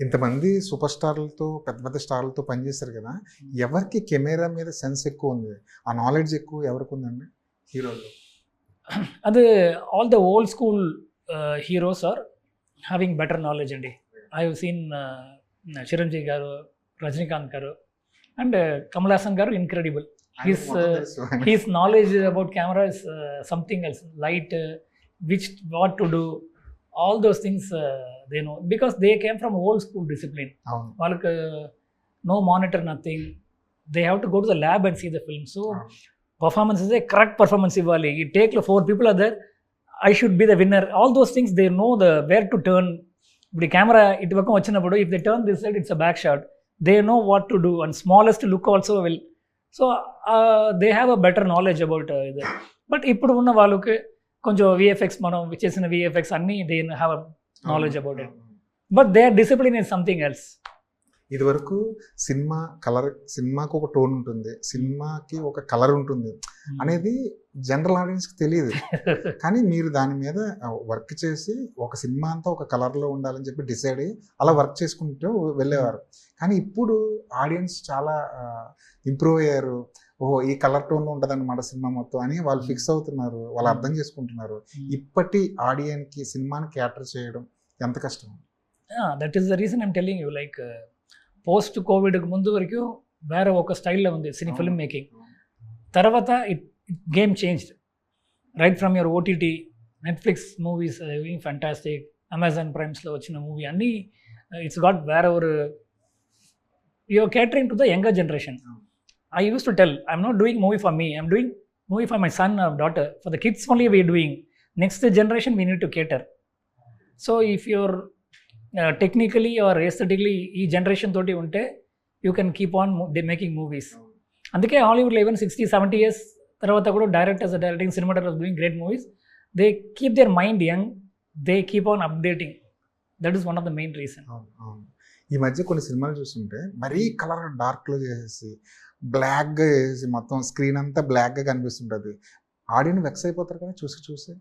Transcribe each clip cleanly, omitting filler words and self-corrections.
ఇంతమంది సూపర్ స్టార్లతో పెద్ద పెద్ద స్టార్లతో పనిచేశారు కదా, ఎవరికి కెమెరా మీద సెన్స్ ఎక్కువ ఉంది, ఆ నాలెడ్జ్ ఎక్కువ ఎవరికి ఉందండి హీరోలు? అది all the old school heroes are having better knowledge అండి. I have seen Chiranjeevi garu, Rajinikanth garu and Kamal Haasan garu incredible. His knowledge about camera is something else. Light, what to do, all those things they know because they came from old school discipline. Valku no monitor, nothing. They have to go to the lab and see the film. So performance is a correct performance. Ivali, you take 4 people are there. I should be the winner. All those things they know the where to turn. The camera it vakam vachinappudu if they turn this side it's a back shot. They know what to do and smallest look also will. So they have a better knowledge about ఇది. బట్ ఇప్పుడు ఉన్న వాళ్ళకి కొంచెం VFX మనం చేసిన VFX అన్నీ they have knowledge about it, but they are discipline is something else. ఇది వరకు సినిమా కలర్, సినిమాకి ఒక టోన్ ఉంటుంది, సినిమాకి ఒక కలర్ ఉంటుంది అనేది జనరల్ ఆడియన్స్కి తెలియదు. కానీ మీరు దాని మీద వర్క్ చేసి ఒక సినిమా అంతా ఒక కలర్లో ఉండాలని చెప్పి డిసైడ్ అయ్యి అలా వర్క్ చేసుకుంటూ వెళ్ళేవారు. కానీ ఇప్పుడు ఆడియన్స్ చాలా ఇంప్రూవ్ అయ్యారు. ఓహో ఈ కలర్ టోన్లో ఉంటుంది అన్నమాట సినిమా మొత్తం అని వాళ్ళు ఫిక్స్ అవుతున్నారు, వాళ్ళు అర్థం చేసుకుంటున్నారు. ఇప్పటి ఆడియన్కి సినిమాని క్యాటర్ చేయడం ఎంత కష్టం? That is the reason I'm telling you. Like post కోవిడ్కి ముందు వరకు వేరే ఒక స్టైల్లో ఉంది సినీ ఫిల్మ్ మేకింగ్. తర్వాత it game changed right from your OTT, Netflix movies fantastic, Amazon ప్రైమ్స్లో వచ్చిన మూవీ అన్నీ it's got wherever you're catering to the younger generation. I used to tell, I'm not doing movie for me, I'm doing movie for my son or daughter. For the kids only we're doing. Next generation we need to cater. So if you're technically or aesthetically ee generation toti unte, you can keep on making movies. Andike Hollywood lo even 60-70 years tarvata kuda directors are directing, cinematographers doing great movies. They keep their mind young, they keep on updating. That is one of the main reason. ఈ మధ్య కొన్ని సినిమాలు చూస్తుంటే మరీ colour డార్క్లో చేసేసి బ్లాక్గా చేసి మొత్తం స్క్రీన్ అంతా బ్లాక్గా కనిపిస్తుంటుంది. ఆడియన్స్ వెక్స్ అయిపోతారు కదా చూసి.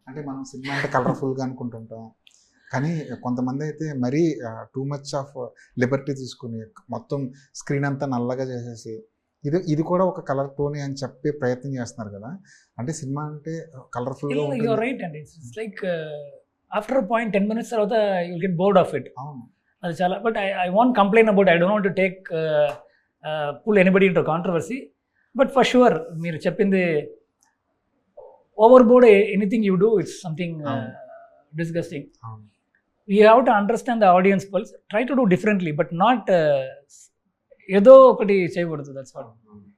అంటే మనం సినిమా అంటే కలర్ఫుల్గా అనుకుంటుంటాం, కానీ కొంతమంది అయితే మరీ టూ మచ్ ఆఫ్ లిబర్టీ తీసుకుని మొత్తం స్క్రీన్ అంతా నల్లగా చేసేసి ఇది కూడా ఒక కలర్ టోన్ అని చెప్పే ప్రయత్నం చేస్తున్నారు కదా. అంటే సినిమా అంటే కలర్ఫుల్గా ఉంటుంది. యు ఆర్ రైట్ అండి. It's like after a point 10 minutes తర్వాత you will get bored of it. అవును, అది చాలా. But I want complain about, I don't want to take pull anybody into controversy. But for sure మీరు చెప్పింది overboard anything you do it's something disgusting. You have to understand the audience pulse, try to do differently but not ఏదో ఒకటి చేయకూడదు. That's what.